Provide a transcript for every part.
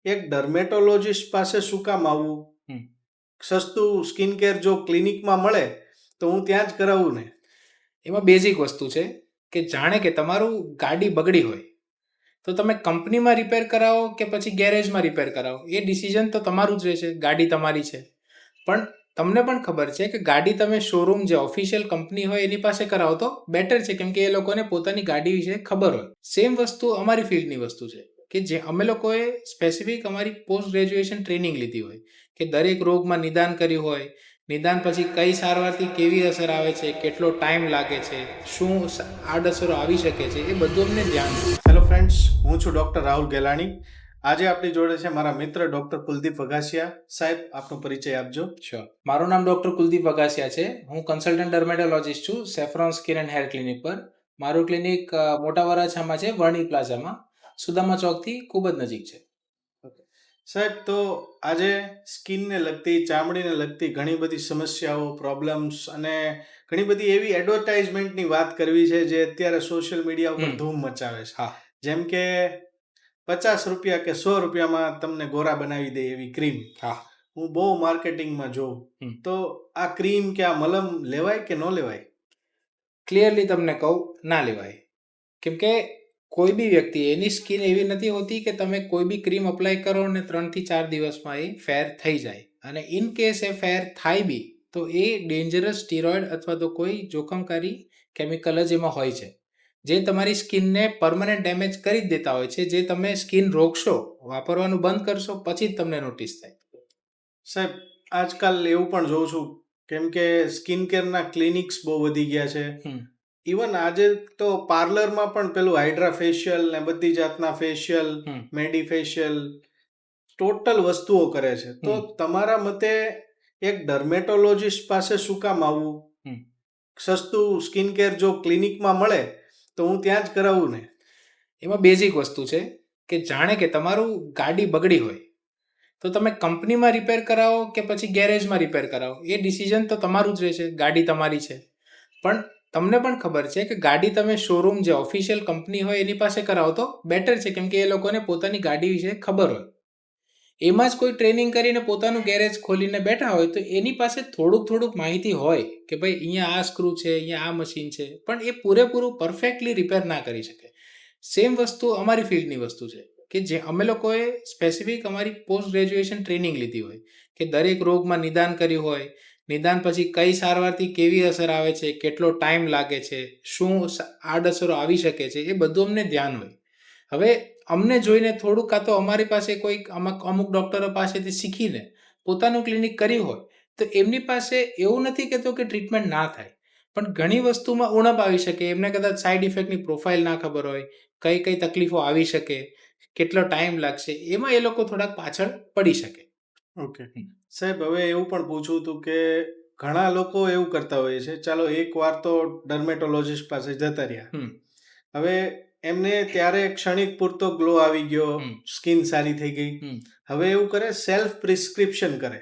એક ડર્મેટોલોજીસ્ટ પાસે શું કામ આવવું? સસ્તું સ્કિન કેર જો ક્લિનિકમાં મળે તો હું ત્યાં જ કરાવું ને. એમાં બેઝિક વસ્તુ છે કે જાણે કે તમારું ગાડી બગડી હોય તો તમે કંપનીમાં રિપેર કરાવો કે પછી ગેરેજમાં રિપેર કરાવો, એ ડિસિઝન તો તમારું જ રહેશે. ગાડી તમારી છે. પણ તમને પણ ખબર છે કે ગાડી તમે શોરૂમ જે ઓફિશિયલ કંપની હોય એની પાસે કરાવો તો બેટર છે, કેમ કે એ લોકોને પોતાની ગાડી વિશે ખબર હોય. સેમ વસ્તુ અમારી ફિલ્ડની વસ્તુ છે કે જે અમે લોકોએ સ્પેસિફિક અમારી પોસ્ટ ગ્રેજ્યુએશન ટ્રેનિંગ લીધી હોય કે દરેક રોગમાં નિદાન કર્યું હોય, નિદાન પછી કઈ સારવારથી કેવી અસર આવે છે, કેટલો ટાઈમ લાગે છે, શું આડઅસરો આવી શકે છે, એ બધું અમને ધ્યાન છે. હેલો ફ્રેન્ડ્સ, હું છું ડૉક્ટર રાહુલ ગેલાણી. આજે આપણી જોડે છે મારા મિત્ર ડૉક્ટર કુલદીપ વઘાસિયા. સાહેબ, આપનો પરિચય આપજો. શ્યોર. મારું નામ ડૉક્ટર કુલદીપ વઘાસિયા છે. હું કન્સલ્ટન્ટ ડર્મેટોલોજીસ્ટ છું saffron skin and hair clinic પર. મારું ક્લિનિક મોટા વરાછામાં છે, વર્ણી પ્લાઝામાં, સુદામા ચોકથી ખૂબ જ નજીક છે. સાહેબ, તો આજે સ્કિનને લગતી, ચામડીને લગતી ઘણી બધી સમસ્યાઓ, પ્રોબ્લેમ્સ અને ઘણી બધી એવી એડવર્ટાઇઝમેન્ટની વાત કરવી છે જે અત્યારે સોશિયલ મીડિયા ઉપર ધૂમ મચાવે છે. હા. જેમ કે 50 રૂપિયા કે 100 રૂપિયામાં તમને ગોરા બનાવી દે એવી ક્રીમ. હા. હું બહુ માર્કેટિંગમાં જોઉં. તો આ ક્રીમ કે આ મલમ લેવાય કે ન લેવાય? ક્લિયરલી તમને કહું, ના લેવાય. કેમ કે કોઈ બી વ્યક્તિ, એની સ્કિન એવી નથી હોતી કે તમે કોઈ બી ક્રીમ અપ્લાય કરો ને 3 થી 4 દિવસમાં એ ફેર થઈ જાય. અને ઇન કેસ એ ફેર થાય બી તો એ ડેન્જરસ સ્ટીરોઇડ અથવા તો કોઈ જોખમકારી કેમિકલ જ એમાં હોય છે જે તમારી સ્કિનને પરમનન્ટ ડેમેજ કરી જ દેતા હોય છે. જે તમે સ્કિન રોકશો, વાપરવાનું બંધ કરશો, પછી જ તમને નોટિસ થાય. સાહેબ, આજકાલ એવું પણ જોઉં છું, કેમ કે સ્કિન કેરના ક્લિનિક્સ બહુ વધી ગયા છે. ઇવન આજે તો પાર્લરમાં પણ પેલું હાઇડ્રા ફેશિયલ ને બધી જાતના ફેશિયલ, મેડી ફેશિયલ, ટોટલ વસ્તુઓ કરે છે. તો તમારા મતે એક ડર્મેટોલોજીસ્ટ પાસે શું કામ આવવું? સસ્તું સ્કિન કેર જો ક્લિનિકમાં મળે તો હું ત્યાં જ કરાવું ને. એમાં બેઝિક વસ્તુ છે કે જાણે કે તમારું ગાડી બગડી હોય તો તમે કંપનીમાં રિપેર કરાવો કે પછી ગેરેજમાં રિપેર કરાવો, એ ડિસિઝન તો તમારું જ રહેશે. ગાડી તમારી છે. પણ તમને પણ ખબર છે કે ગાડી તમે શોરૂમ જે ઓફિશિયલ કંપની હોય એની પાસે કરાવો તો બેટર છે, કેમ કે એ લોકોને પોતાની ગાડી વિશે ખબર હોય. એમાં જ કોઈ ટ્રેનિંગ કરીને પોતાનું ગેરેજ ખોલીને બેઠા હોય તો એની પાસે થોડુંક માહિતી હોય કે ભાઈ અહીંયા આ સ્ક્રૂ છે, અહીંયા આ મશીન છે, પણ એ પૂરેપૂરું પરફેક્ટલી રિપેર ના કરી શકે. સેમ વસ્તુ અમારી ફિલ્ડની વસ્તુ છે કે જે અમે લોકોએ સ્પેસિફિક અમારી પોસ્ટ ગ્રેજ્યુએશન ટ્રેનિંગ લીધી હોય કે દરેક રોગમાં નિદાન કર્યું હોય, નિદાન પછી કઈ સારવારથી કેવી અસર આવે છે, કેટલો ટાઈમ લાગે છે, શું આડઅસરો આવી શકે છે, એ બધું અમને ધ્યાન હોય. હવે અમને જોઈને થોડુંક, કાં તો અમારી પાસે કોઈ અમુક ડૉક્ટરો પાસેથી શીખીને પોતાનું ક્લિનિક કર્યું હોય તો એમની પાસે એવું નથી કહેતો કે ટ્રીટમેન્ટ ના થાય, પણ ઘણી વસ્તુમાં ઉણપ આવી શકે. એમને કદાચ સાઈડ ઇફેક્ટની પ્રોફાઇલ ના ખબર હોય, કઈ કઈ તકલીફો આવી શકે, કેટલો ટાઈમ લાગશે, એમાં એ લોકો થોડાક પાછળ પડી શકે. ઓકે સાહેબ, હવે એવું પણ પૂછવું હતું કે ઘણા લોકો એવું કરતા હોય છે, ચાલો એકવાર તો ડર્મેટોલોજીસ્ટ પાસે જતા રહ્યા, હવે એમને ત્યારે ક્ષણિક પૂરતો ગ્લો આવી ગયો, સ્કિન સારી થઈ ગઈ. હવે એવું કરે, સેલ્ફ પ્રિસ્ક્રિપ્શન કરે,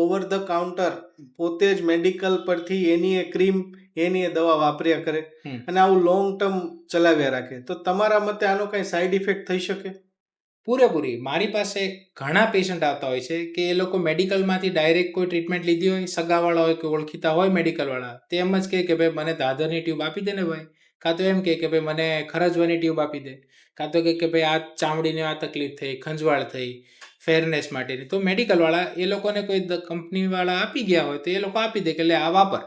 ઓવર ધ કાઉન્ટર પોતે જ મેડિકલ પરથી એની એ ક્રીમ, એની એ દવા વાપર્યા કરે અને આવું લોંગ ટર્મ ચલાવ્યા રાખે. તો તમારા મતે આનો કઈ સાઈડ ઇફેક્ટ થઈ શકે? પૂરેપૂરી. મારી પાસે ઘણા પેશન્ટ આવતા હોય છે કે એ લોકો મેડિકલમાંથી ડાયરેક્ટ કોઈ ટ્રીટમેન્ટ લીધી હોય, સગાવાળા હોય કે ઓળખીતા હોય મેડિકલવાળા, તે એમ જ કહે કે ભાઈ મને દાદરની ટ્યુબ આપી દે ને ભાઈ, કાં તો એમ કહે કે ભાઈ મને ખરજવાની ટ્યુબ આપી દે, કાં તો કહે કે ભાઈ આ ચામડીની આ તકલીફ થઈ, ખંજવાળ થઈ, ફેરનેસ માટેની. તો મેડિકલવાળા એ લોકોને કોઈ કંપનીવાળા આપી ગયા હોય તો એ લોકો આપી દે કે લે આ વાપર.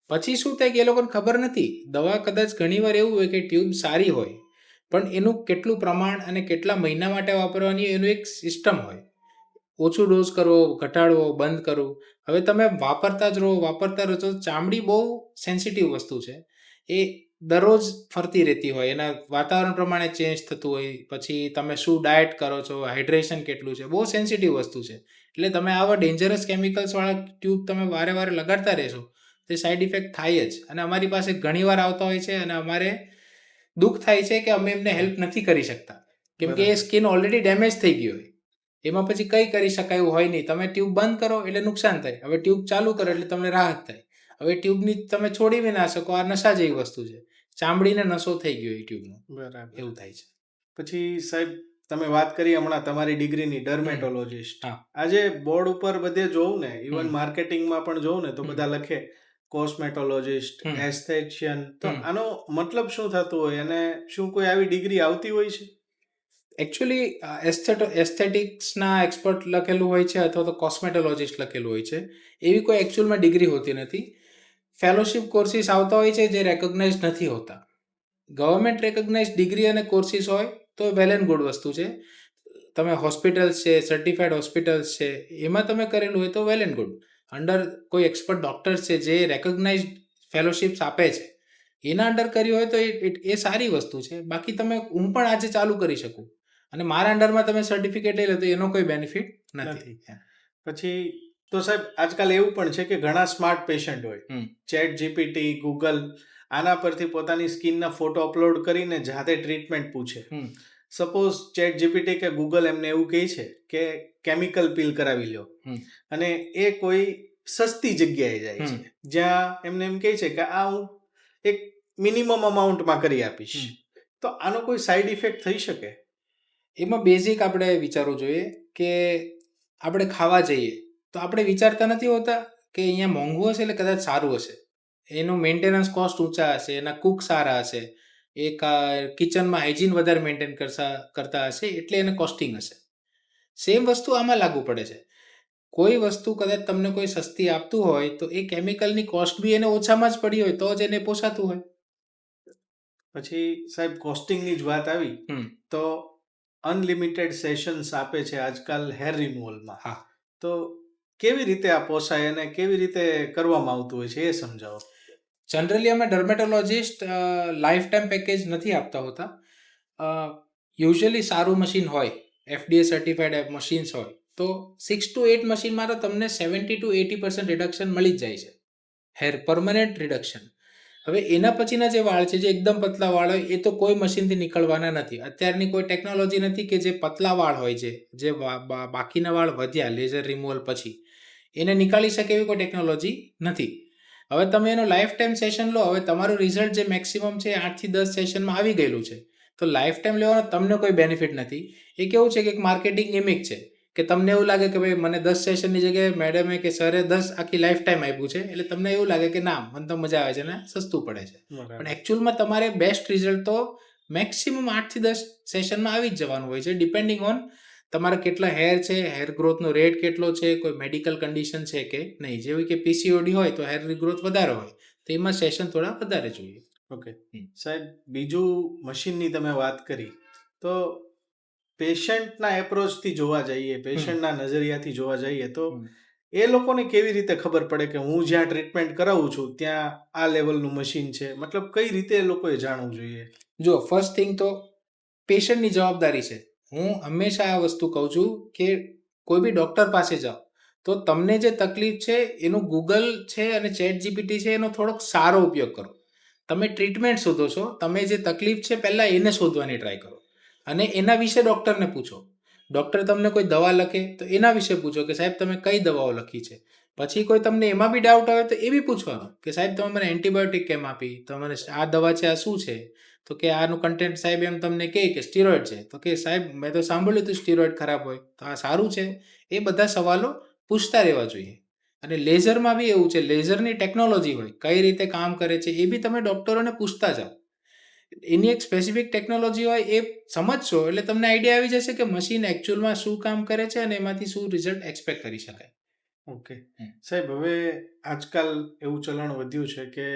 પછી શું થાય કે એ લોકોને ખબર નથી. દવા કદાચ ઘણીવાર એવું હોય કે ટ્યુબ સારી હોય, પણ એનું કેટલું પ્રમાણ અને કેટલા મહિના માટે વાપરવાની એનું એક સિસ્ટમ હોય. ઓછું ડોઝ કરવો, ઘટાડવો, બંધ કરવું. હવે તમે વાપરતા જ રહો તો ચામડી બહુ સેન્સિટિવ વસ્તુ છે. એ દરરોજ ફરતી રહેતી હોય, એના વાતાવરણ પ્રમાણે ચેન્જ થતું હોય. પછી તમે શું ડાયટ કરો છો, હાઇડ્રેશન કેટલું છે, બહુ સેન્સિટિવ વસ્તુ છે. એટલે તમે આવા ડેન્જરસ કેમિકલ્સવાળા ટ્યુબ તમે વારે વારે લગાડતા રહેશો તે સાઈડ ઇફેક્ટ થાય જ. અને અમારી પાસે ઘણીવાર આવતા હોય છે અને અમારે દુઃખ થાય છે કે અમે એમને હેલ્પ નથી કરી શકતા, કેમ કે એ સ્કિન ઓલરેડી ડેમેજ થઈ ગઈ હોય. એમાં પછી કંઈ કરી શકાય એવું હોય નહીં. તમે ટ્યુબ બંધ કરો એટલે નુકસાન થાય, હવે ટ્યુબ ચાલુ કરો એટલે તમને રાહત થાય. હવે ટ્યુબની તમે છોડી બી ના શકો. આ નશા જેવી વસ્તુ છે, ચામડીને નશો થઈ ગયો એ ટ્યુબનો. બરાબર, એવું થાય છે. પછી સાહેબ, તમે વાત કરી હમણાં તમારી ડિગ્રીની ડર્મેટોલોજીસ્ટ, હા. આજે બોર્ડ ઉપર બધે જોઉં ને, ઇવન હમ. માર્કેટિંગમાં પણ જોઉં ને તો હમ. બધા લખે કોસ્મેટોલોજીસ્ટ, હમ. એસ્થેટિશિયન. તો હમ. આનો મતલબ શું થતું હોય અને શું કોઈ આવી ડિગ્રી આવતી હોય છે? એકચ્યુઅલી એસ્થેટિક્સના એક્સપર્ટ લખેલું હોય છે અથવા તો કોસ્મેટોલોજીસ્ટ લખેલું હોય છે. એવી કોઈ એકચ્યુઅલમાં ડિગ્રી હોતી નથી. ફેલોશિપ કોર્સીસ આવતા હોય છે જે રેકોગ્નાઇઝ નથી હોતા. ગવર્મેન્ટ રેકોગ્નાઇઝ ડિગ્રી અને કોર્સીસ હોય તો વેલ એન્ડ ગુડ વસ્તુ છે. તમે હોસ્પિટલ્સ છે, સર્ટિફાઈડ હોસ્પિટલ્સ છે, એમાં તમે કરેલું હોય તો વેલ એન્ડ ગુડ. અંડર કોઈ એક્સપર્ટ ડોક્ટર્સ છે જે રેકોગ્નાઇઝ ફેલોશિપ્સ આપે છે, એના અંડર કર્યું હોય તો એ સારી વસ્તુ છે. બાકી હું પણ આજે ચાલુ કરી શકું અને મારા અંડરમાં તમે સર્ટિફિકેટ લઈ લો તો એનો કોઈ બેનિફિટ નથી. પછી તો સાહેબ આજકાલ એવું પણ છે કે ઘણા સ્માર્ટ પેશન્ટ હોય, ચેટ જીપીટી, ગૂગલ આના પરથી પોતાની સ્કિનના ફોટો અપલોડ કરીને જાતે ટ્રીટમેન્ટ પૂછે. સપોઝ ચેટ જીપીટી કે ગૂગલ એમને એવું કહે છે કે કેમિકલ પીલ કરાવી લો, અને એ કોઈ સસ્તી જગ્યાએ જાય છે જ્યાં એમને એમ કહે છે કે આ હું એક મિનિમમ અમાઉન્ટમાં કરી આપીશ. તો આનો કોઈ સાઈડ ઇફેક્ટ થઈ શકે? એમાં બેઝિક આપણે વિચારવું જોઈએ કે આપણે ખાવા જઈએ તો આપણે વિચારતા નથી હોતા કે અહીંયા મોંઘું હશે એટલે કદાચ સારું હશે, એનું મેન્ટેનન્સ કોસ્ટ ઊંચા હશે, એના કુક સારા હશે, એક કિચનમાં હાઇજીન વધારે મેન્ટેન કરતા હશે એટલે એને કોસ્ટિંગ હશે. સેમ વસ્તુ આમાં લાગુ પડે છે. કોઈ વસ્તુ કદાચ તમને કોઈ સસ્તી આપતું હોય તો એ કેમિકલની કોસ્ટ બી એને ઓછામાં જ પડી હોય તો જ એને પોસાતું હોય. પછી સાહેબ કોસ્ટિંગની જ વાત આવી તો અનલિમિટેડ સેશન્સ આપે છે આજકાલ હેર રિમૂવલમાં. હા. તો કેવી રીતે આ પોસાય અને કેવી રીતે કરવામાં આવતું હોય છે એ સમજાવો. જનરલી અમે ડર્મેટોલોજીસ્ટ લાઈફ ટાઈમ પેકેજ નથી આપતા હોતા. યુઝ્યુઅલી સારું મશીન હોય, FDA સર્ટિફાઈડ મશીન્સ હોય તો 6 to 8 મશીનમાં તો તમને 70 to 80% રિડક્શન મળી જ જાય છે, હેર પરમનન્ટ રિડક્શન. હવે એના પછીના જે વાળ છે જે એકદમ પતલા વાળ હોય એ તો કોઈ મશીનથી નીકળવાના નથી. અત્યારની કોઈ ટેકનોલોજી નથી કે જે પતલા વાળ હોય છે, જે બાકીના વાળ વધ્યા લેઝર રિમૂવલ પછી, એને નીકાળી શકે એવી કોઈ ટેકનોલોજી નથી. હવે તમે એનો લાઈફ ટાઈમ સેશન લો, હવે તમારું રિઝલ્ટ જે મેક્સિમમ છે 8 થી 10 સેશનમાં આવી ગયેલું છે, તો લાઈફ ટાઈમ લેવાનો તમને કોઈ બેનિફિટ નથી. એ કેવું છે કે એક માર્કેટિંગ ગિમિક છે કે તમને એવું લાગે કે ભાઈ મને 10 સેશનની જગ્યાએ મેડમે કે સરે 10 આખી લાઈફ ટાઈમ આપ્યું છે એટલે તમને એવું લાગે કે ના મને તો મજા આવે છે ને સસ્તું પડે છે. પણ એકચ્યુઅલમાં તમારે બેસ્ટ રિઝલ્ટ તો મેક્સિમમ 8 થી 10 સેશનમાં આવી જ જવાનું હોય છે, ડિપેન્ડિંગ ઓન તમારા કેટલા હેર છે, હેર ગ્રોથનો રેટ કેટલો છે, કોઈ મેડિકલ કન્ડિશન છે કે નહીં. જેવી કે પીસીઓડી હોય તો હેર ગ્રોથ વધારે હોય તો એમાં સેશન થોડા વધારે જોઈએ. ઓકે સાહેબ, બીજું મશીનની તમે વાત કરી તો પેશન્ટના એપ્રોચથી જોવા જઈએ, પેશન્ટના નજરિયાથી જોવા જઈએ તો એ લોકોને કેવી રીતે ખબર પડે કે હું જ્યાં ટ્રીટમેન્ટ કરાવું છું ત્યાં આ લેવલનું મશીન છે? મતલબ કઈ રીતે એ લોકોએ જાણવું જોઈએ? જો ફર્સ્ટ થિંગ તો પેશન્ટની જવાબદારી છે. હું હંમેશા આ વસ્તુ કહું છું કે કોઈ બી ડૉક્ટર પાસે જાઓ તો તમને જે તકલીફ છે એનું ગૂગલ છે અને ચેટ જીપીટી છે એનો થોડોક સારો ઉપયોગ કરો. તમે ટ્રીટમેન્ટ શોધો છો, તમે જે તકલીફ છે પહેલાં એને શોધવાની ટ્રાય કરો અને એના વિશે ડૉક્ટરને પૂછો. ડૉક્ટર તમને કોઈ દવા લખે તો એના વિશે પૂછો કે સાહેબ તમે કઈ દવાઓ લખી છે. પછી કોઈ તમને એમાં બી ડાઉટ આવે તો એ બી પૂછવાનું કે સાહેબ તમે મને એન્ટીબાયોટિક કેમ આપી, તમારે આ દવા છે આ શું છે? તો કે આનું કન્ટેન્ટ સાહેબ એમ તમને કહે કે સ્ટીરોઇડ છે, તો કે સાહેબ મેં તો સાંભળ્યું હતું સ્ટીરોઇડ ખરાબ હોય તો આ સારું છે. એ બધા સવાલો પૂછતા રહેવા જોઈએ. અને લેઝરમાં બી એવું છે, લેઝરની ટેકનોલોજી હોય કઈ રીતે કામ કરે છે એ બી તમે ડૉક્ટરોને પૂછતા જાઓ. એની એક સ્પેસિફિક ટેકનોલોજી હોય એ સમજશો એટલે તમને આઈડિયા આવી જશે કે મશીન એકચ્યુઅલમાં શું કામ કરે છે અને એમાંથી શું રિઝલ્ટ એક્સપેક્ટ કરી શકાય. ઓકે સાહેબ, હવે આજકાલ એવું ચલણ વધ્યું છે કે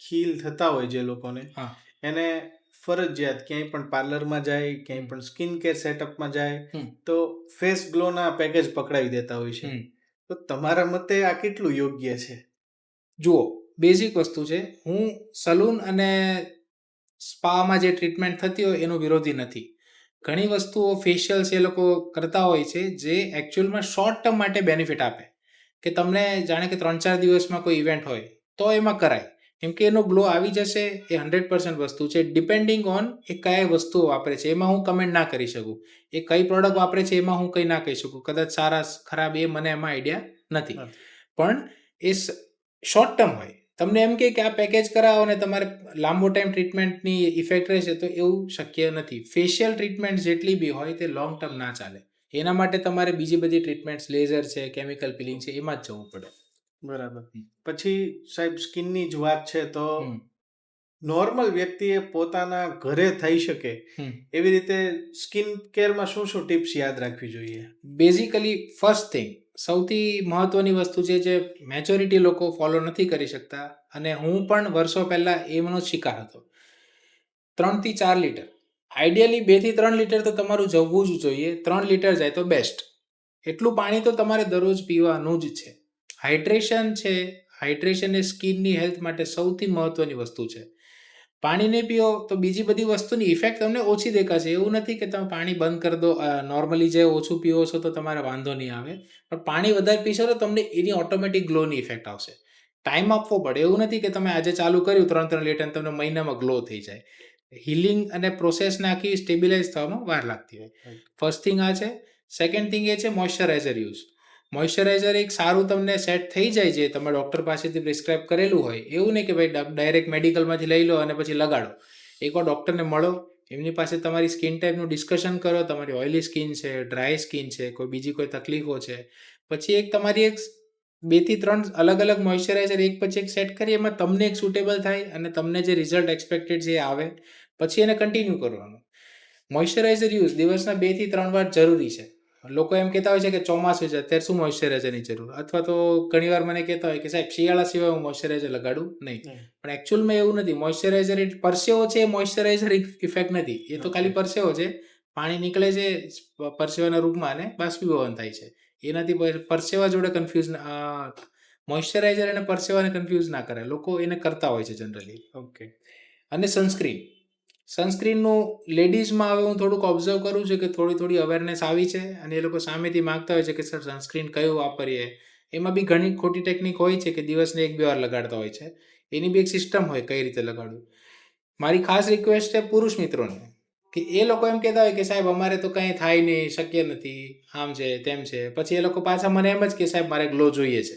ખીલ થતા હોય જે લોકોને, એને ફરજિયાત ક્યાંય પણ પાર્લરમાં જાય, ક્યાંય પણ સ્કિન કેર સેટઅપમાં જાય તો ફેસ ગ્લોના પેકેજ પકડાવી દેતા હોય છે. તો તમારા મતે આ કેટલું યોગ્ય છે? જુઓ, બેઝિક વસ્તુ છે. હું સલૂન અને સ્પામાં જે ટ્રીટમેન્ટ થતી હોય એનો વિરોધી નથી. ઘણી વસ્તુઓ ફેશિયલ્સ એ લોકો કરતા હોય છે જે એકચ્યુઅલમાં શોર્ટ ટર્મ માટે બેનિફિટ આપે કે તમને જાણે કે 3-4 દિવસમાં કોઈ ઇવેન્ટ હોય તો એમાં કરાય, કેમ કે એનો ગ્લો આવી જશે. એ 100% વસ્તુ છે. ડિપેન્ડિંગ ઓન એ કયા વસ્તુઓ વાપરે છે એમાં હું કમેન્ટ ના કરી શકું. એ કઈ પ્રોડક્ટ વાપરે છે એમાં હું કંઈ ના કહી શકું. કદાચ સારા ખરાબ એ મને એમાં આઈડિયા નથી. પણ એ શોર્ટ ટર્મ હોય. તમને એમ કે આ પેકેજ કરાવો અને તમારે લાંબો ટાઈમ ટ્રીટમેન્ટની ઇફેક્ટ રહેશે, તો એવું શક્ય નથી. ફેશિયલ ટ્રીટમેન્ટ જેટલી બી હોય તે લોંગ ટર્મ ના ચાલે. એના માટે તમારે બીજી બધી ટ્રીટમેન્ટ્સ, લેઝર છે, કેમિકલ પિલિંગ છે, એમાં જ જવું પડે. બરાબર. પછી સાહેબ સ્કિનની જ વાત છે તો હમ. નોર્મલ વ્યક્તિએ પોતાના ઘરે થઈ શકે હમ. એવી રીતે સ્કિન કેરમાં શું શું ટિપ્સ યાદ રાખવી જોઈએ? બેઝિકલી ફર્સ્ટ થિંગ, સૌથી મહત્વની વસ્તુ છે જે મેજોરિટી લોકો ફોલો નથી કરી શકતા, અને હું પણ વર્ષો પહેલા એમનો શિકાર હતો. 3 થી 4 લીટર, આઈડિયલી 2 થી 3 લીટર તો તમારું જવું જ જોઈએ. 3 લીટર જાય તો બેસ્ટ. એટલું પાણી તો તમારે દરરોજ પીવાનું જ છે. હાઇડ્રેશન છે, હાઇડ્રેશન એ સ્કિનની હેલ્થ માટે સૌથી મહત્વની વસ્તુ છે. પાણી નહીં પીઓ તો બીજી બધી વસ્તુની ઇફેક્ટ તમને ઓછી દેખાશે. એવું નથી કે તમે પાણી બંધ કરી દો, નોર્મલી જે ઓછું પીવો છો તો તમારે વાંધો નહીં આવે, પણ પાણી વધારે પીશો તો તમને એની ઓટોમેટિક ગ્લોની ઇફેક્ટ આવશે. ટાઈમ આપવો પડે. એવું નથી કે તમે આજે ચાલુ કર્યું 3 લીટર તમને મહિનામાં ગ્લો થઈ જાય. હિલિંગ અને પ્રોસેસને આખી સ્ટેબિલાઇઝ થવામાં વાર લાગતી હોય. ફર્સ્ટ થિંગ આ છે. સેકન્ડ થિંગ એ છે મોઇશ્ચરાઇઝર યુઝ. મોઇશ્ચરાઇઝર એક સારું તમને સેટ થઈ જાય છે, તમે ડૉક્ટર પાસેથી પ્રિસ્ક્રાઇબ કરેલું હોય. એવું નહીં કે ભાઈ ડાયરેક્ટ મેડિકલમાંથી લઈ લો અને પછી લગાડો. એકવાર ડૉક્ટરને મળો, એમની પાસે તમારી સ્કિન ટાઈપનું ડિસ્કશન કરો, તમારી ઓઇલી સ્કિન છે, ડ્રાય સ્કિન છે, કોઈ બીજી કોઈ તકલીફો છે. પછી તમારી 2 થી 3 અલગ અલગ મોઇશ્ચરાઇઝર એક પછી એક સેટ કરી, એમાં તમને એક સુટેબલ થાય અને તમને જે રિઝલ્ટ એક્સપેક્ટેડ છે એ આવે, પછી એને કન્ટિન્યુ કરવાનું. મોઇશ્ચરાઇઝર યુઝ દિવસના 2 થી 3 વાર જરૂરી છે. લોકો એમ કહેતા હોય છે કે ચોમાસું છે અત્યારે શું મોઇશ્ચરાઇઝરની જરૂર, અથવા તો ઘણીવાર મને કહેતા હોય કે સાહેબ શિયાળા સિવાય હું મોઇશ્ચરાઇઝર લગાડું નહીં. પણ એકચ્યુઅલમાં એવું નથી. મોઇશ્ચરાઇઝર એ પરસેવો છે, એ મોઇશ્ચરાઇઝર ઇફેક્ટ નથી. એ તો ખાલી પરસેવો છે, પાણી નીકળે છે પરસેવાના રૂપમાં અને બાષ્પીભવન થાય છે. એનાથી પરસેવા જોડે મોઇશ્ચરાઇઝર અને પરસેવાને કન્ફ્યુઝ ના કરે. લોકો એને કરતા હોય છે જનરલી. ઓકે. અને સનસ્ક્રીનનું લેડીઝમાં હવે હું થોડુંક ઓબ્ઝર્વ કરું છું કે થોડી અવેરનેસ આવી છે, અને એ લોકો સામેથી માગતા હોય છે કે સર સનસ્ક્રીન કયું વાપરીએ. એમાં બી ઘણી ખોટી ટેકનિક હોય છે કે દિવસને 1-2 વાર લગાડતા હોય છે. એની બી એક સિસ્ટમ હોય કઈ રીતે લગાડવું. મારી ખાસ રિક્વેસ્ટ છે પુરુષ મિત્રોને, કે એ લોકો એમ કહેતા હોય કે સાહેબ અમારે તો કંઈ થાય નહીં, શક્ય નથી, આમ છે તેમ છે. પછી એ લોકો પાછા મને એમ જ કે સાહેબ મારે ગ્લો જોઈએ છે.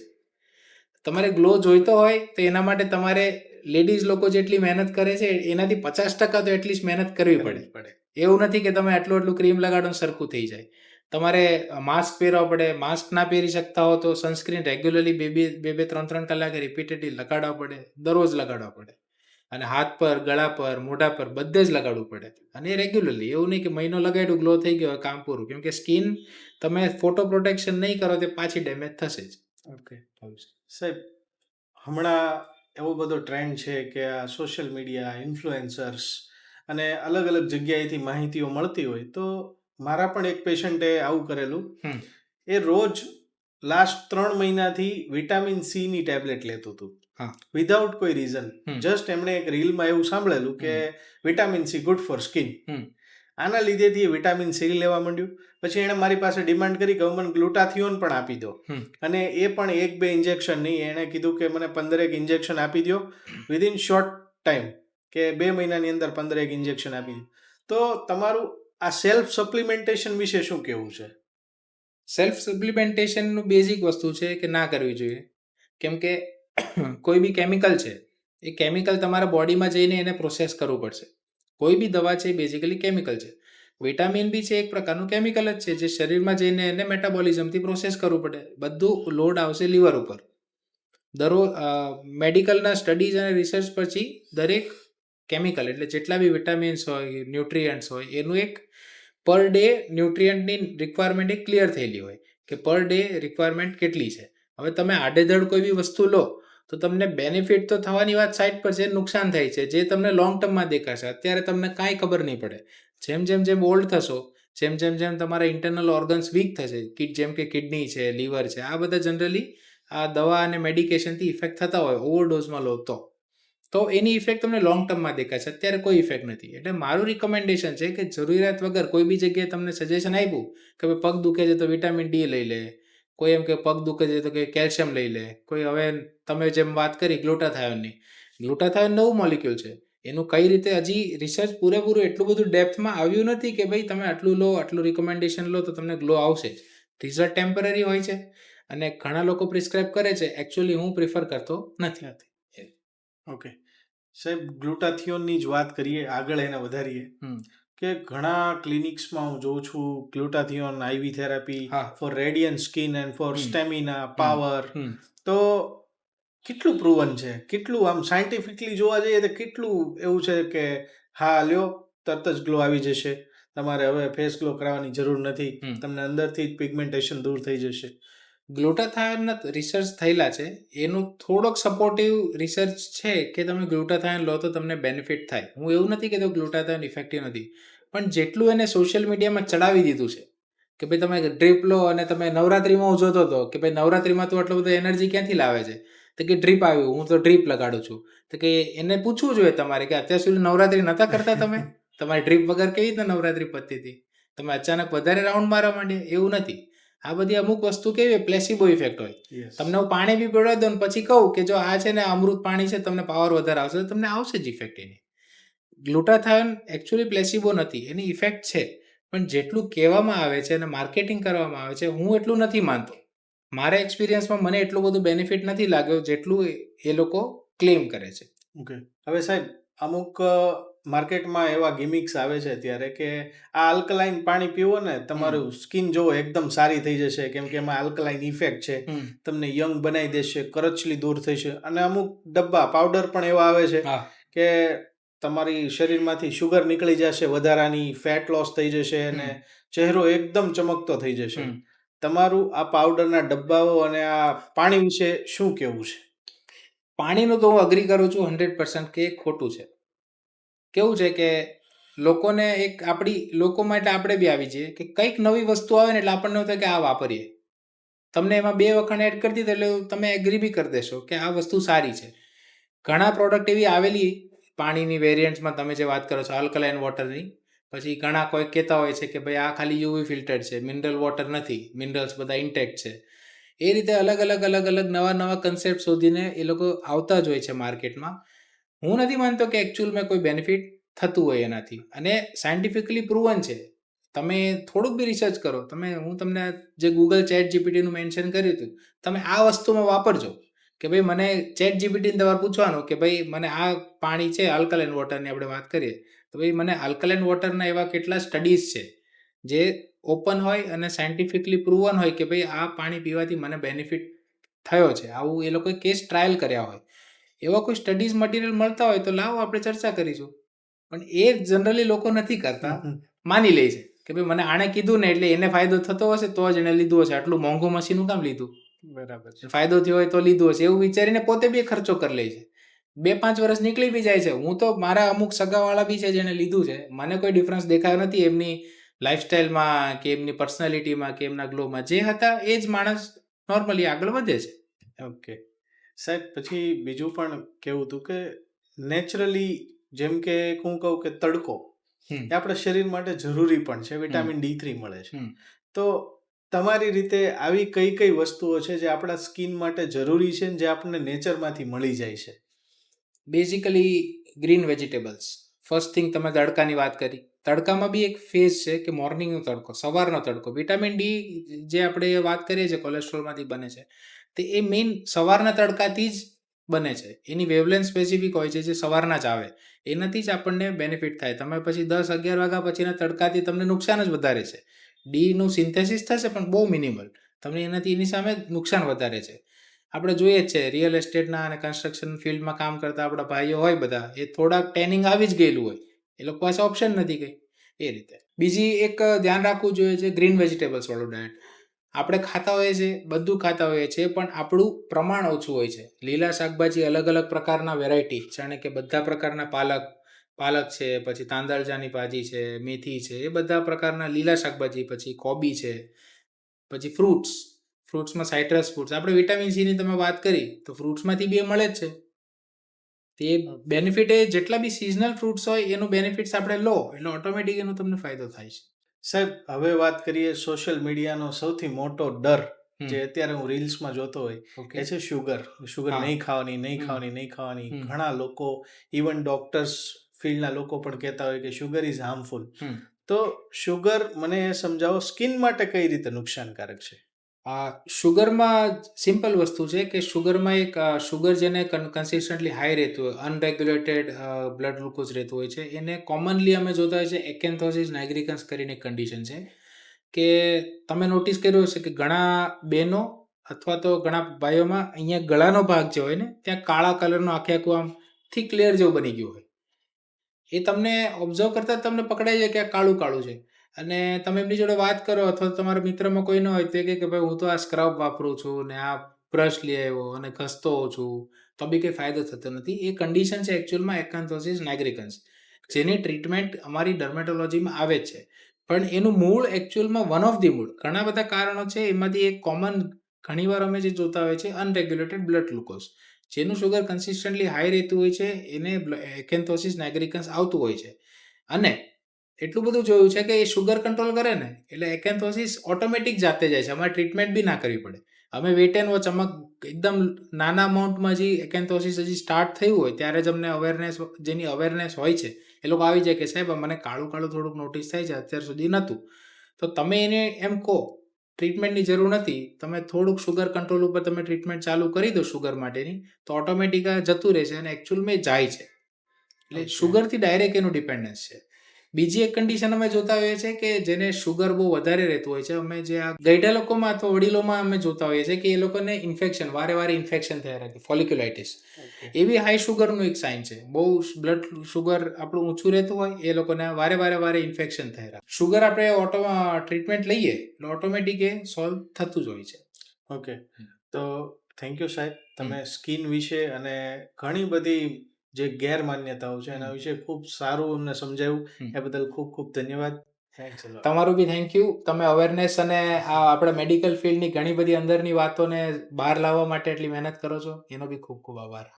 તમારે ગ્લો જોઈતો હોય તો એના માટે તમારે લેડીઝ લોકો જેટલી મહેનત કરે છે એનાથી 50% તો એટલીસ્ટ મહેનત કરવી પડે. એવું નથી કે તમે આટલું ક્રીમ લગાડો સરખું થઈ જાય. તમારે માસ્ક પહેરવા પડે. માસ્ક ના પહેરી શકતા હો તો સનસ્ક્રીન રેગ્યુલરલી 2-3 કલાકે રિપીટેડલી લગાડવા પડે, દરરોજ લગાડવા પડે. અને હાથ પર, ગળા પર, મોઢા પર બધે જ લગાડવું પડે. અને રેગ્યુલરલી. એવું નહીં કે મહિનો લગાડ્યું, ગ્લો થઈ ગયો, કામ પૂરું. કેમ કે સ્કિન તમે ફોટો પ્રોટેક્શન નહીં કરો તે પાછી ડેમેજ થશે જ. ઓકે સાહેબ, હમણાં એવો બધો ટ્રેન્ડ છે કે આ સોશિયલ મીડિયા, ઇન્ફ્લુએન્સર્સ અને અલગ અલગ જગ્યાએથી માહિતીઓ મળતી હોય, તો મારા પણ એક પેશન્ટે આવું કરેલું. એ રોજ લાસ્ટ 3 મહિનાથી વિટામિન સી ની ટેબ્લેટ લેતું હતું, વિધાઉટ કોઈ રીઝન. જસ્ટ એમણે એક રીલમાં એવું સાંભળેલું કે vitamin C good for skin. આના લીધેથી એ વિટામિન સી લેવા માંડ્યું. પછી એણે મારી પાસે ડિમાન્ડ કરી કે મને ગ્લુટાથિયોન પણ આપી દો, અને એ પણ 1-2 ઇન્જેક્શન નહીં, એણે કીધું કે મને 15 ઇન્જેક્શન આપી દો વિધિન શોર્ટ ટાઈમ, કે 2 મહિનાની અંદર 15 ઇન્જેક્શન આપી દો. તો તમારું આ સેલ્ફ સપ્લિમેન્ટેશન વિશે શું કહેવું છે? સેલ્ફ સપ્લિમેન્ટેશનનું બેઝિક વસ્તુ છે કે ના કરવી જોઈએ. કેમ કે કોઈ બી કેમિકલ છે, એ કેમિકલ તમારા બોડીમાં જઈને એને પ્રોસેસ કરવું પડશે. કોઈ બી દવા છે બેઝિકલી કેમિકલ છે. વિટામિન બી છે એક પ્રકારનું કેમિકલ જ છે, જે શરીરમાં જઈને એને મેટાબોલિઝમથી પ્રોસેસ કરવું પડે. બધું લોડ આવશે લીવર ઉપર. દરરોજ મેડિકલના સ્ટડીઝ અને રિસર્ચ પછી દરેક કેમિકલ, એટલે જેટલા બી વિટામિન્સ હોય, ન્યુટ્રિયન્ટ્સ હોય, એનું એક પર ડે ન્યુટ્રિયન્ટની રિક્વાયરમેન્ટ એક ક્લિયર થયેલી હોય કે પર ડે રિક્વાયરમેન્ટ કેટલી છે. હવે તમે આડેધડ કોઈ બી વસ્તુ લો તો તમને બેનિફિટ તો થવાની વાત સાઈડ પર છે, નુકસાન થાય છે જે તમને લોંગ ટર્મમાં દેખાશે. અત્યારે તમને કાંઈ ખબર નહીં પડે. જેમ ઓલ્ડ થશો, જેમ તમારા ઇન્ટરનલ ઓર્ગન્સ વીક થશે, જેમ કે કિડની છે, લીવર છે, આ બધા જનરલી આ દવા અને મેડિકેશનથી ઇફેક્ટ થતા હોય ઓવરડોઝમાં લો તો એની ઇફેક્ટ તમને લોંગ ટર્મમાં દેખાશે. અત્યારે કોઈ ઇફેક્ટ નથી. એટલે મારું રિકમેન્ડેશન છે કે જરૂરિયાત વગર કોઈ બી જગ્યાએ તમને સજેશન આપ્યું કે ભાઈ પગ દુખે છે તો વિટામિન ડી લઈ લે, કોઈ એમ કે પગ દુખે છે તો કે કેલ્શિયમ લઈ લે, કોઈ હવે તમે જેમ વાત કરી ગ્લુટાથાયોનની, ગ્લુટાથાયોન નવું મોલિક્યુલ છે. એનું કઈ રીતે હજી રિસર્ચ પૂરેપૂરું એટલું બધું ડેપ્થમાં આવ્યું નથી કે ભાઈ તમે આટલું લો, આટલું રિકમેન્ડેશન લો તો તમને ગ્લો આવશે. રિઝલ્ટ ટેમ્પરરી હોય છે અને ઘણા લોકો પ્રિસ્ક્રાઇબ કરે છે. એકચ્યુઅલી હું પ્રિફર કરતો નથી. ઓકે. સાહેબ, ગ્લુટાથિયોનની જ વાત કરીએ, આગળ એને વધારીએ કે ઘણા ક્લિનિક્સમાં હું જોઉં છું glutathione IV therapy for radiant skin and for stamina power. તો કેટલું પ્રૂવન છે, કેટલું આમ સાયન્ટિફિકલી જોવા જઈએ તો કેટલું એવું છે કે હા લ્યો તરત જ ગ્લો આવી જશે, તમારે હવે ફેસ ગ્લો કરાવવાની જરૂર નથી, તમને અંદરથી જ પિગમેન્ટેશન દૂર થઈ જશે? ગ્લુટાથાયોનના રિસર્ચ થયેલા છે, એનું થોડોક સપોર્ટિવ રિસર્ચ છે કે તમે ગ્લુટાથાયોન લો તો તમને બેનિફિટ થાય. હું એવું નથી કહેતો ગ્લુટાથાયોન ઇફેક્ટિવ નથી, પણ જેટલું એને સોશિયલ મીડિયામાં ચડાવી દીધું છે કે ભાઈ તમે ડ્રીપ લો, અને તમે નવરાત્રીમાં હું જોતો હતો કે ભાઈ નવરાત્રીમાં તો આટલો બધો એનર્જી ક્યાંથી લાવે છે, તો કે ડ્રીપ આવ્યું, હું તો ડ્રીપ લગાડું છું. તો કે એને પૂછવું જોઈએ તમારે કે અત્યાર સુધી નવરાત્રી નહોતા કરતા તમે, તમારી ડ્રીપ વગર કેવી રીતે નવરાત્રી પતતી હતી, તમે અચાનક વધારે રાઉન્ડ મારવા માંડ્યા? એવું નથી. આ બધી અમુક વસ્તુ કેવી પ્લેસિબો ઇફેક્ટ હોય. તમને હું પાણી બી પીવડાવી દઉં પછી કહું કે જો આ છે ને અમૃત પાણી છે, તમને પાવર વધારે આવશે, તમને આવશે જ ઇફેક્ટ એની. ગ્લુટાથાયોન એકચ્યુઅલી પ્લેસિબો નથી, એની ઇફેક્ટ છે, પણ જેટલું કહેવામાં આવે છે અને માર્કેટિંગ કરવામાં આવે છે, હું એટલું નથી માનતો. મારા એક્સપિરિયન્સમાં મને એટલું બધું બેનિફિટ નથી લાગ્યો જેટલું એ લોકો ક્લેમ કરે છે. ઓકે. હવે સાહેબ, અમુક માર્કેટમાં એવા ગિમિક્સ આવે છે અત્યારે કે આ આલ્કલાઇન પાણી પીવો ને તમારું સ્કિન જો એકદમ સારી થઈ જશે, કેમ કે એમાં આલ્કલાઇન ઇફેક્ટ છે, તમને યંગ બનાવી દેશે, કરચલી દૂર થશે. અને અમુક ડબ્બા પાવડર પણ એવા આવે છે કે તમારી શરીરમાંથી શુગર નીકળી જશે, વધારાની ફેટ લોસ થઈ જશે અને ચહેરો એકદમ ચમકતો થઈ જશે. તમારું આ પાવડરના ડબ્બાઓ અને આ પાણી વિશે શું કહેવું છે? પાણીનું તો હું અગ્રી કરું છું 100% કે ખોટું છે. કેવું છે કે લોકોને એક લોકો માટે આપણે બી આવી જઈએ કે કંઈક નવી વસ્તુ આવે ને એટલે આપણને એવું થાય કે આ વાપરીએ. તમને એમાં 2 વખણ એડ કરી દીધું એટલે તમે એગ્રી બી કરી દેશો કે આ વસ્તુ સારી છે. ઘણા પ્રોડક્ટ એવી આવેલી પાણીની વેરિયન્ટ્સમાં, તમે જે વાત કરો છો આલ્કલાઇન વોટરની, પછી ઘણા કોઈ કહેતા હોય છે કે ભાઈ આ ખાલી યુવી ફિલ્ટર્ડ છે, મિનરલ વોટર નથી, મિનરલ્સ બધા ઇન્ટેક્ટ છે. એ રીતે અલગ અલગ નવા કન્સેપ્ટ શોધીને એ લોકો આવતા જ હોય છે માર્કેટમાં. હું નથી માનતો કે એકચ્યુઅલમાં કોઈ બેનિફિટ થતું હોય એનાથી, અને સાયન્ટિફિકલી પ્રૂવન છે. તમે થોડુંક બી રિસર્ચ કરો, હું તમને જે ગૂગલ ચેટ જીપીટીનું મેન્શન કર્યું હતું, તમે આ વસ્તુમાં વાપરજો કે ભાઈ મને ચેટ જીપીટીને તમારે પૂછવાનું કે ભાઈ મને આ પાણી છે આલ્કલાઇન વોટરની આપણે વાત કરીએ તો ભાઈ મને આલ્કલાઇન વોટરના એવા કેટલા સ્ટડીઝ છે જે ઓપન હોય અને સાયન્ટિફિકલી પ્રૂવન હોય કે ભાઈ આ પાણી પીવાથી મને બેનિફિટ થયો છે, આવું એ લોકોએ કેસ ટ્રાયલ કર્યા હોય. એવા કોઈ સ્ટડીઝ મટીરિયલ મળતા હોય તો લાવો આપણે ચર્ચા કરીશું. પણ એ જનરલી લોકો નથી કરતા, માની લે છે કે ભાઈ મને આણે કીધું ને એટલે એને ફાયદો થતો હશે તો જ એને લીધું હશે, આટલું મોંઘું મશીન કામ લીધું, બરાબર છે, ફાયદો થયો હોય તો લીધું હશે એવું વિચારીને પોતે બી ખર્ચો કરી લે છે. 2-5 વર્ષ નીકળી બી જાય છે. હું તો મારા અમુક સગાવાળા બી છે જેને લીધું છે, મને કોઈ ડિફરન્સ દેખાયો નથી એમની લાઈફસ્ટાઈલમાં કે એમની પર્સનાલિટીમાં કે એમના ગ્લોમાં. જે હતા એ જ માણસ નોર્મલી આગળ વધે છે. ઓકે સાહેબ, પછી બીજું પણ કેવું હતું કે નેચરલી જેમ કે હું કહું કે તડકો એ આપણા શરીર માટે જરૂરી પણ છે, વિટામિન D3 મળે છે. તો તમારી રીતે આવી કઈ કઈ વસ્તુઓ છે જે આપણા સ્કિન માટે જરૂરી છે જે આપણને નેચરમાંથી મળી જાય છે? Basically green vegetables. First thing, તમે તડકાની વાત કરી, તડકામાં બી એક ફેઝ છે કે મોર્નિંગનો તડકો, સવારનો તડકો. વિટામિન ડી જે આપણે વાત કરીએ છીએ કોલેસ્ટ્રોલમાંથી બને છે, તે એ મેઇન સવારના તડકાથી જ બને છે. એની વેવલેન્થ સ્પેસિફિક હોય છે જે સવારના જ આવે, એનાથી જ આપણને બેનિફિટ થાય. તમે પછી 10-11 વાગ્યા પછીના તડકાથી તમને નુકસાન જ વધારે છે. ડીનું સિન્થેસિસ થશે પણ બહુ મિનિમલ, તમને એની સામે નુકસાન વધારે છે. આપણે જોઈએ જ છે રિયલ એસ્ટેટના અને કન્સ્ટ્રક્શન ફિલ્ડમાં કામ કરતા આપણા ભાઈઓ હોય બધા, એ થોડાક ટેનિંગ આવી જ ગયેલું હોય, એ લોકો પાસે ઓપ્શન નથી કંઈ. એ રીતે બીજી એક ધ્યાન રાખવું જોઈએ છે ગ્રીન વેજીટેબલ્સ વાળું ડાયટ. આપણે ખાતા હોઈએ છીએ, બધું ખાતા હોઈએ છીએ, પણ આપણું પ્રમાણ ઓછું હોય છે. લીલા શાકભાજી અલગ પ્રકારના વેરાયટી, જાણે કે બધા પ્રકારના પાલક છે, પછી તાંદળજાની ભાજી છે, મેથી છે, એ બધા પ્રકારના લીલા શાકભાજી, પછી કોબી છે, પછી ફ્રૂટ્સમાં સાઇટ્રસ ફ્રૂટ્સ. આપણે વિટામિન સીની તમે વાત કરી તો ફ્રૂટ્સમાંથી બી એ મળે જ છે. તે બેનિફિટ એ જેટલા બી સિઝનલ ફ્રૂટ્સ હોય એનું બેનિફિટ્સ આપણે લો એટલે ઓટોમેટિક એનો તમને ફાયદો થાય છે. સાહેબ, હવે વાત કરીએ સોશિયલ મીડિયાનો સૌથી મોટો ડર જે અત્યારે હું રીલ્સમાં જોતો હોય એ છે શુગર નહીં ખાવાની. ઘણા લોકો, ઇવન ડોક્ટર્સ ફિલ્ડના લોકો પણ કહેતા હોય કે શુગર ઇઝ હાર્મફુલ. તો શુગર મને સમજાવો, સ્કિન માટે કઈ રીતે નુકસાનકારક છે? શુગરમાં સિમ્પલ વસ્તુ છે કે શુગરમાં એક શુગર જેને કન્સિસ્ટન્ટલી હાઈ રહેતું હોય, અનરેગ્યુલેટેડ બ્લડ ગ્લુકોઝ રહેતું હોય છે, એને કોમનલી અમે જોતા હોય છે એકેન્થોસિસ નાઇગ્રિકન્સ કરીને એક કન્ડિશન છે કે તમે નોટિસ કર્યું હશે કે ઘણા બહેનો અથવા તો ઘણા ભાઈઓમાં અહીંયા ગળાનો ભાગ જે હોય ને ત્યાં કાળા કલરનો આખે આખું આમ થીક લેયર જેવું બની ગયું હોય. એ તમને ઓબ્ઝર્વ કરતા જ તમને પકડાઈ જાય કે આ કાળું કાળું છે. અને તમે એમની જોડે વાત કરો અથવા તમારા મિત્રમાં કોઈ ન હોય તો કે ભાઈ હું તો આ સ્ક્રબ વાપરું છું ને આ બ્રશ લઈ આવ્યો અને ઘસતો હોઉં છું તો બી કંઈ ફાયદો થતો નથી. એ કન્ડિશન છે એકચ્યુઅલમાં એકાન્થોસિસ નાઇગ્રિકન્સ, જેની ટ્રીટમેન્ટ અમારી ડર્મેટોલોજીમાં આવે જ છે. પણ એનું મૂળ એકચ્યુઅલમાં વન ઓફ ધી મૂળ ઘણા બધા કારણો છે. એમાંથી એક કોમન ઘણીવાર અમે જે જોતા હોય છે અનરેગ્યુલેટેડ બ્લડ ગ્લુકોઝ, જેનું શુગર કન્સિસ્ટન્ટલી હાઈ રહેતું હોય છે એને એકેન્થોસિસ નાઇગ્રિકન્સ આવતું હોય છે. અને એટલું બધું જોયું છે કે એ શુગર કંટ્રોલ કરે ને એટલે એકેન્થોસિસ ઓટોમેટિક જાતે જાય છે. અમારે ટ્રીટમેન્ટ બી ના કરવી પડે. અમે વેટ એન્ડ વોચ એકદમ નાના અમાઉન્ટમાં જે એકેન્થોસિસ હજી સ્ટાર્ટ થયું હોય ત્યારે જ અમને જેની અવેરનેસ હોય છે એ લોકો આવી જાય કે સાહેબ મને કાળું કાળું થોડુંક નોટિસ થાય છે, અત્યાર સુધી નહોતું. તો તમે એને એમ કહો ટ્રીટમેન્ટની જરૂર નથી, તમે થોડુંક શુગર કંટ્રોલ ઉપર તમે ટ્રીટમેન્ટ ચાલુ કરી દો શુગર માટેની તો ઓટોમેટિક જતું રહેશે અને એકચ્યુઅલમાં જાય છે. એટલે શુગરથી ડાયરેક્ટ એનું ડિપેન્ડન્સ છે. બીજી એક કન્ડિશન અમે જોતા હોઈએ છીએ કે જેને શુગર બહુ વધારે રહેતું હોય છે. અમે જે આ ગઈઢા લોકોમાં અથવા વડીલોમાં અમે જોતા હોઈએ છીએ કે એ લોકોને ઇન્ફેક્શન વારે ઇન્ફેક્શન થયા રાખે, ફોલિક્યુલાઇટિસ. એવી હાઈ શુગરનું એક સાઇન છે. બહુ બ્લડ શુગર આપણું ઊંચું રહેતું હોય એ લોકોને વારે ઇન્ફેક્શન થયા રાખે. શુગર આપણે ટ્રીટમેન્ટ લઈએ એટલે ઓટોમેટિક એ સોલ્વ થતું જ હોય છે. ઓકે, તો થેન્ક યુ સાહેબ, તમે સ્કિન વિશે અને ઘણી બધી જે ગેરમાન્યતાઓ છે એના વિશે ખૂબ સારું અમને સમજાવ્યું. એ બદલ ખૂબ ખૂબ ધન્યવાદ. તમારું બી થેન્ક યુ. તમે અવેરનેસ અને આ આપણા મેડિકલ ફિલ્ડની ઘણી બધી અંદરની વાતોને બહાર લાવવા માટે એટલી મહેનત કરો છો એનો બી ખૂબ ખૂબ આભાર.